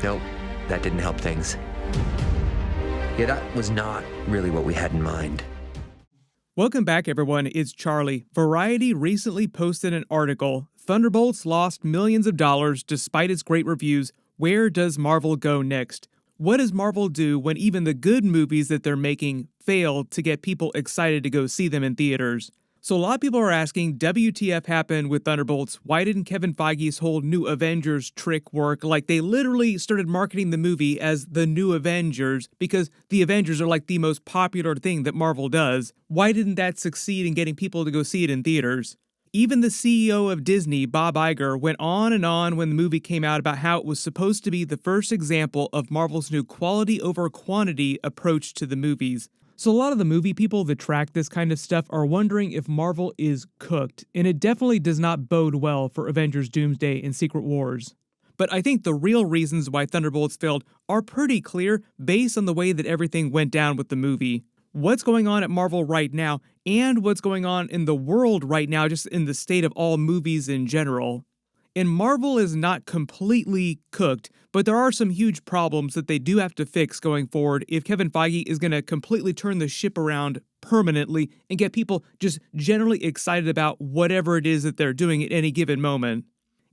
Nope, that didn't help things. Yeah, that was not really what we had in mind. Welcome back, everyone. It's Charlie. Variety recently posted an article, Thunderbolts lost millions of dollars despite its great reviews. Where does Marvel go next? What does Marvel do when even the good movies that they're making fail to get people excited to go see them in theaters? So a lot of people are asking, WTF happened with Thunderbolts? Why didn't Kevin Feige's whole new Avengers trick work? Like, they literally started marketing the movie as the new Avengers because the Avengers are like the most popular thing that Marvel does. Why didn't that succeed in getting people to go see it in theaters? Even the CEO of Disney, Bob Iger, went on and on when the movie came out about how it was supposed to be the first example of Marvel's new quality over quantity approach to the movies. So a lot of the movie people that track this kind of stuff are wondering if Marvel is cooked, and it definitely does not bode well for Avengers Doomsday and Secret Wars. But I think the real reasons why Thunderbolts failed are pretty clear based on the way that everything went down with the movie. What's going on at Marvel right now, and what's going on in the world right now, just in the state of all movies in general. And Marvel is not completely cooked, but there are some huge problems that they do have to fix going forward if Kevin Feige is going to completely turn the ship around permanently and get people just generally excited about whatever it is that they're doing at any given moment.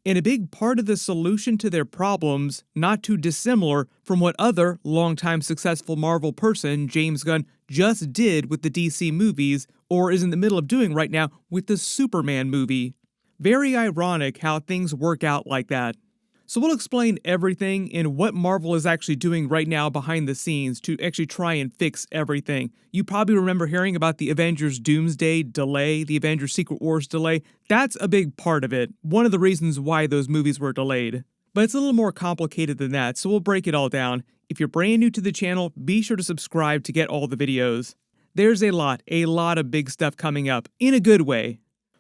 And a big part of the solution to their problems, not too dissimilar from what other longtime successful Marvel person, James Gunn, just did with the DC movies, or is in the middle of doing right now with the Superman movie. Very ironic how things work out like that. So we'll explain everything and what Marvel is actually doing right now behind the scenes to actually try and fix everything. You probably remember hearing about the Avengers Doomsday delay, the Avengers Secret Wars delay. That's a big part of it. One of the reasons why those movies were delayed. But it's a little more complicated than that, so we'll break it all down. If you're brand new to the channel, be sure to subscribe to get all the videos. There's a lot of big stuff coming up, in a good way.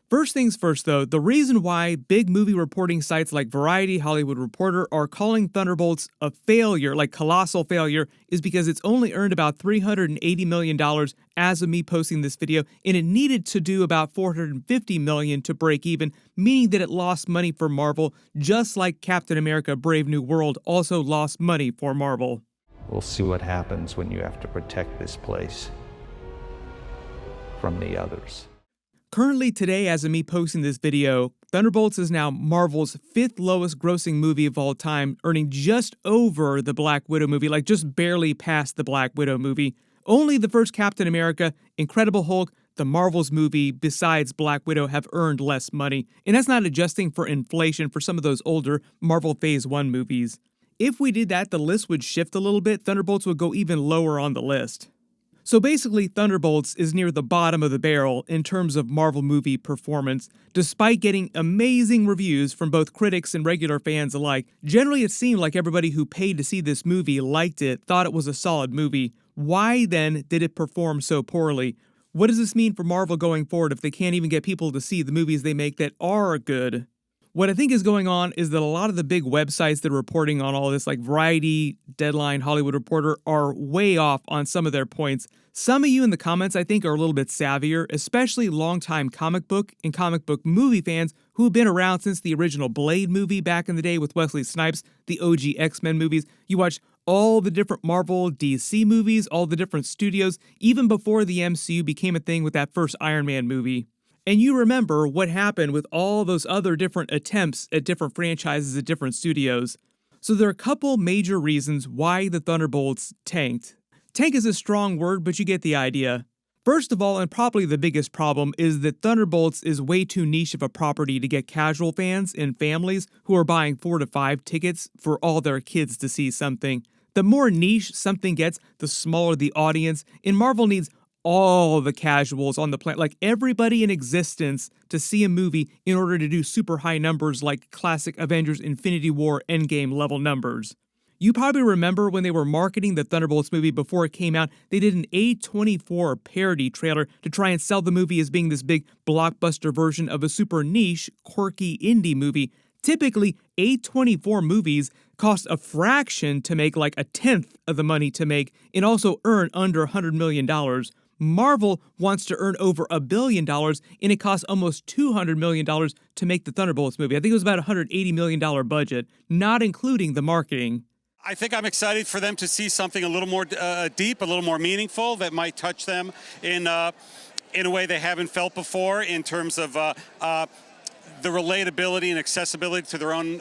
First things first though, the reason why big movie reporting sites like Variety, Hollywood Reporter are calling Thunderbolts a failure, like colossal failure, is because it's only earned about $380 million as of me posting this video, and it needed to do about $450 million to break even, meaning that it lost money for Marvel, just like Captain America Brave New World also lost money for Marvel. We'll see what happens when you have to protect this place from the others. Currently today, as of me posting this video, Thunderbolts is now Marvel's 5th lowest grossing movie of all time, earning just over the Black Widow movie, like just barely past the Black Widow movie. Only the first Captain America, Incredible Hulk, the Marvel's movie, besides Black Widow, have earned less money. And that's not adjusting for inflation for some of those older Marvel Phase 1 movies. If we did that, the list would shift a little bit. Thunderbolts would go even lower on the list. So basically, Thunderbolts is near the bottom of the barrel in terms of Marvel movie performance. Despite getting amazing reviews from both critics and regular fans alike, generally it seemed like everybody who paid to see this movie liked it, thought it was a solid movie. Why then did it perform so poorly? What does this mean for Marvel going forward if they can't even get people to see the movies they make that are good? What I think is going on is that a lot of the big websites that are reporting on all this, like Variety, Deadline, Hollywood Reporter, are way off on some of their points. Some of you in the comments, I think, are a little bit savvier, especially longtime comic book and comic book movie fans who have been around since the original Blade movie back in the day with Wesley Snipes, the OG X-Men movies. You watched all the different Marvel, DC movies, all the different studios, even before the MCU became a thing with that first Iron Man movie. And you remember what happened with all those other different attempts at different franchises at different studios. So there are a couple major reasons why the Thunderbolts tanked. Tank is a strong word, but you get the idea. First of all, and probably the biggest problem, is that Thunderbolts is way too niche of a property to get casual fans and families who are buying 4 to 5 tickets for all their kids to see something. The more niche something gets, the smaller the audience, and Marvel needs all the casuals on the planet, like everybody in existence, to see a movie in order to do super high numbers like classic Avengers Infinity War Endgame level numbers. You probably remember when they were marketing the Thunderbolts movie before it came out, they did an A24 parody trailer to try and sell the movie as being this big blockbuster version of a super niche, quirky indie movie. Typically, A24 movies cost a fraction to make, like a tenth of the money to make, and also earn under $100 million. Marvel wants to earn over $1 billion, and it costs almost $200 million to make the Thunderbolts movie. I think it was about a $180 million budget, not including the marketing. I think I'm excited for them to see something a little more deep, a little more meaningful that might touch them in a way they haven't felt before in terms of the relatability and accessibility to their own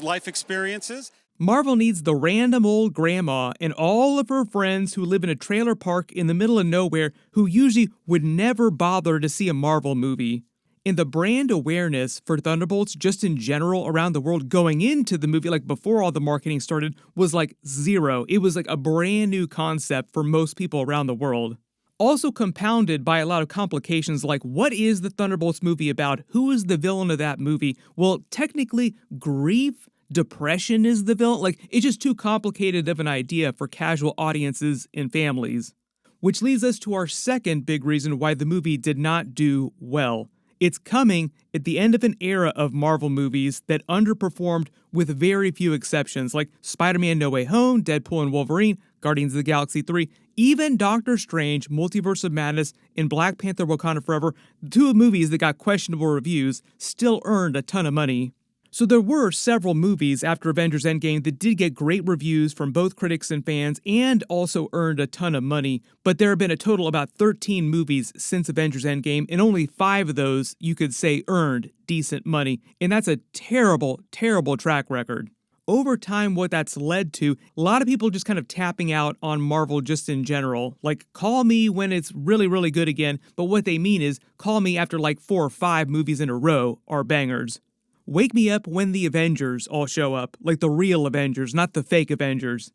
life experiences. Marvel needs the random old grandma and all of her friends who live in a trailer park in the middle of nowhere who usually would never bother to see a Marvel movie. And the brand awareness for Thunderbolts just in general around the world going into the movie, like before all the marketing started, was like zero. It was like a brand new concept for most people around the world. Also compounded by a lot of complications like what is the Thunderbolts movie about? Who is the villain of that movie? Well, technically, grief, depression is the villain. Like, it's just too complicated of an idea for casual audiences and families. Which leads us to our second big reason why the movie did not do well. It's coming at the end of an era of Marvel movies that underperformed with very few exceptions, like Spider-Man No Way Home, Deadpool and Wolverine, Guardians of the Galaxy 3, even Doctor Strange, Multiverse of Madness, and Black Panther Wakanda Forever, two movies that got questionable reviews, still earned a ton of money. So there were several movies after Avengers Endgame that did get great reviews from both critics and fans and also earned a ton of money, but there have been a total of about 13 movies since Avengers Endgame, and only 5 of those you could say earned decent money, and that's a terrible, terrible track record. Over time, what that's led to, a lot of people just kind of tapping out on Marvel just in general. Like, call me when it's really, really good again, but what they mean is, call me after like 4 or 5 movies in a row are bangers. Wake me up when the Avengers all show up, like the real Avengers, not the fake Avengers.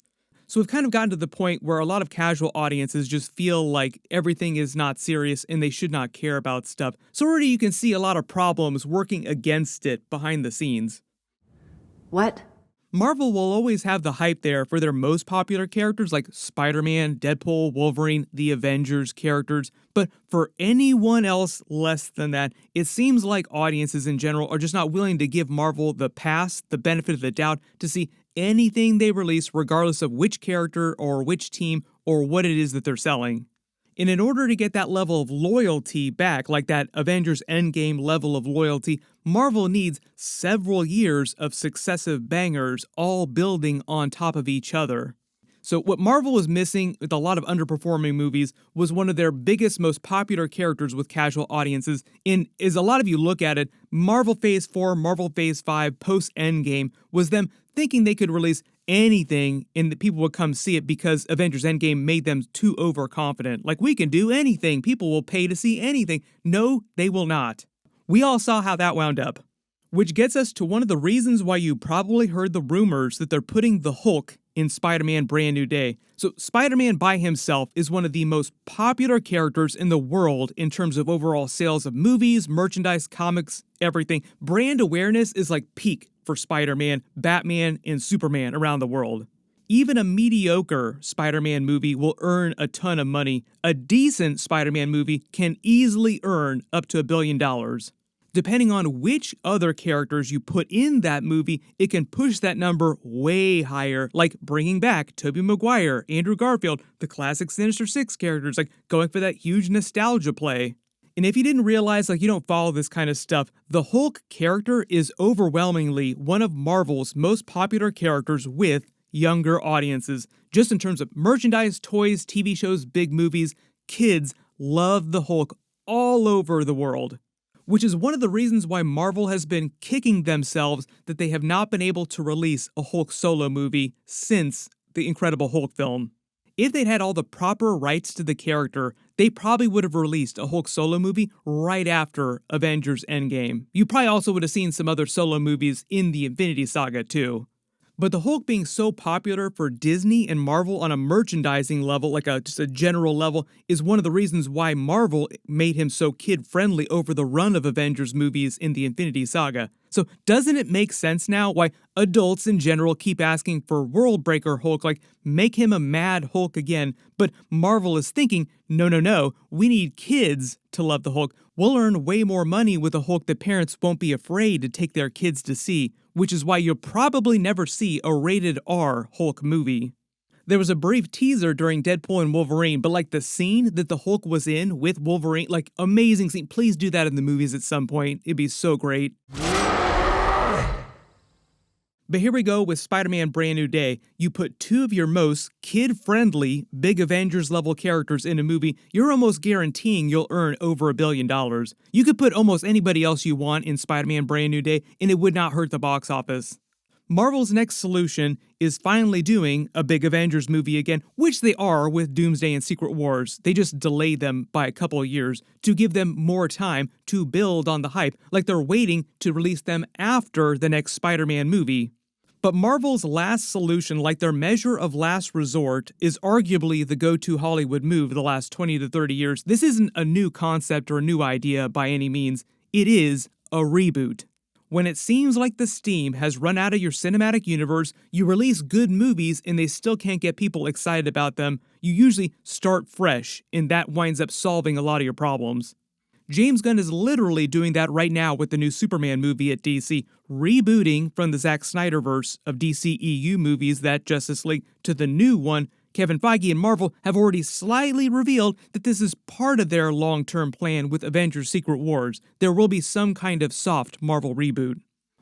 So we've kind of gotten to the point where a lot of casual audiences just feel like everything is not serious and they should not care about stuff. So already you can see a lot of problems working against it behind the scenes. What? Marvel will always have the hype there for their most popular characters like Spider-Man, Deadpool, Wolverine, the Avengers characters, but for anyone else less than that, it seems like audiences in general are just not willing to give Marvel the pass, the benefit of the doubt, to see anything they release regardless of which character or which team or what it is that they're selling. And in order to get that level of loyalty back, like that Avengers Endgame level of loyalty, Marvel needs several years of successive bangers all building on top of each other. So what Marvel was missing with a lot of underperforming movies was one of their biggest, most popular characters with casual audiences. And as a lot of you look at it, Marvel Phase 4, Marvel Phase 5, post-Endgame was them thinking they could release anything and that people would come see it because Avengers Endgame made them too overconfident. Like, we can do anything. People will pay to see anything. No, they will not. We all saw how that wound up. Which gets us to one of the reasons why you probably heard the rumors that they're putting the Hulk in Spider-Man Brand New Day. So Spider-Man by himself is one of the most popular characters in the world in terms of overall sales of movies, merchandise, comics, everything. Brand awareness is like peak for Spider-Man, Batman, and Superman around the world. Even a mediocre Spider-Man movie will earn a ton of money. A decent Spider-Man movie can easily earn up to $1 billion. Depending on which other characters you put in that movie, it can push that number way higher, like bringing back Tobey Maguire, Andrew Garfield, the classic Sinister Six characters, like going for that huge nostalgia play. And if you didn't realize, like, you don't follow this kind of stuff, the Hulk character is overwhelmingly one of Marvel's most popular characters with younger audiences. Just in terms of merchandise, toys, TV shows, big movies, kids love the Hulk all over the world. Which is one of the reasons why Marvel has been kicking themselves that they have not been able to release a Hulk solo movie since the Incredible Hulk film. If they'd had all the proper rights to the character, they probably would have released a Hulk solo movie right after Avengers Endgame. You probably also would have seen some other solo movies in the Infinity Saga too. But the Hulk being so popular for Disney and Marvel on a merchandising level, like just a general level, is one of the reasons why Marvel made him so kid-friendly over the run of Avengers movies in the Infinity Saga. So doesn't it make sense now why adults in general keep asking for World Breaker Hulk, like make him a mad Hulk again, but Marvel is thinking, no, we need kids to love the Hulk. We'll earn way more money with a Hulk that parents won't be afraid to take their kids to see, which is why you'll probably never see a rated R Hulk movie. There was a brief teaser during Deadpool and Wolverine, but like the scene that the Hulk was in with Wolverine, like amazing scene. Please do that in the movies at some point. It'd be so great. But here we go with Spider-Man Brand New Day. You put two of your most kid-friendly, big Avengers-level characters in a movie, you're almost guaranteeing you'll earn over $1 billion. You could put almost anybody else you want in Spider-Man Brand New Day, and it would not hurt the box office. Marvel's next solution is finally doing a big Avengers movie again, which they are with Doomsday and Secret Wars. They just delayed them by a couple of years to give them more time to build on the hype, like they're waiting to release them after the next Spider-Man movie. But Marvel's last solution, like their measure of last resort, is arguably the go-to Hollywood move the last 20 to 30 years. This isn't a new concept or a new idea by any means. It is a reboot. When it seems like the steam has run out of your cinematic universe, you release good movies and they still can't get people excited about them, you usually start fresh, and that winds up solving a lot of your problems. James Gunn is literally doing that right now with the new Superman movie at DC, rebooting from the Zack Snyderverse of DCEU movies, that Justice League, to the new one. Kevin Feige and Marvel have already slightly revealed that this is part of their long-term plan with Avengers Secret Wars. There will be some kind of soft Marvel reboot.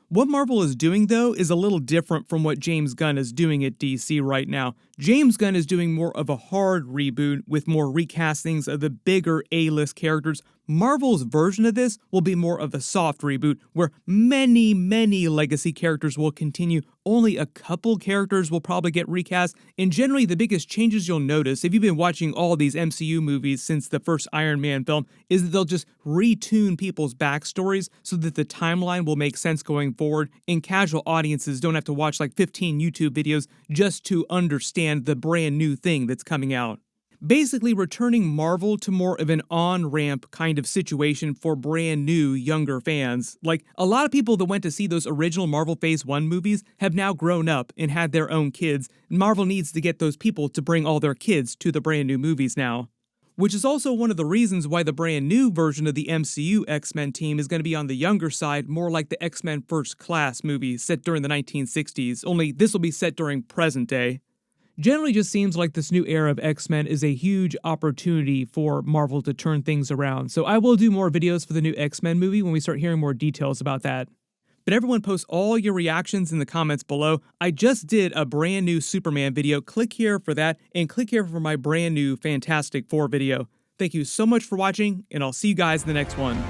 What Marvel is doing, though, is a little different from what James Gunn is doing at DC right now. James Gunn is doing more of a hard reboot with more recastings of the bigger A-list characters. Marvel's version of this will be more of a soft reboot, where many legacy characters will continue. Only a couple characters will probably get recast, and generally the biggest changes you'll notice, if you've been watching all these MCU movies since the first Iron Man film, is that they'll just retune people's backstories so that the timeline will make sense going forward, and casual audiences don't have to watch like 15 YouTube videos just to understand the brand new thing that's coming out. Basically returning Marvel to more of an on-ramp kind of situation for brand new, younger fans. Like, a lot of people that went to see those original Marvel Phase 1 movies have now grown up and had their own kids. Marvel needs to get those people to bring all their kids to the brand new movies now. Which is also one of the reasons why the brand new version of the MCU X-Men team is going to be on the younger side, more like the X-Men First Class movie set during the 1960s, only this will be set during present day. Generally just seems like this new era of X-Men is a huge opportunity for Marvel to turn things around. So I will do more videos for the new X-Men movie when we start hearing more details about that. But everyone post all your reactions in the comments below. I just did a brand new Superman video. Click here for that, and click here for my brand new Fantastic Four video. Thank you so much for watching, and I'll see you guys in the next one.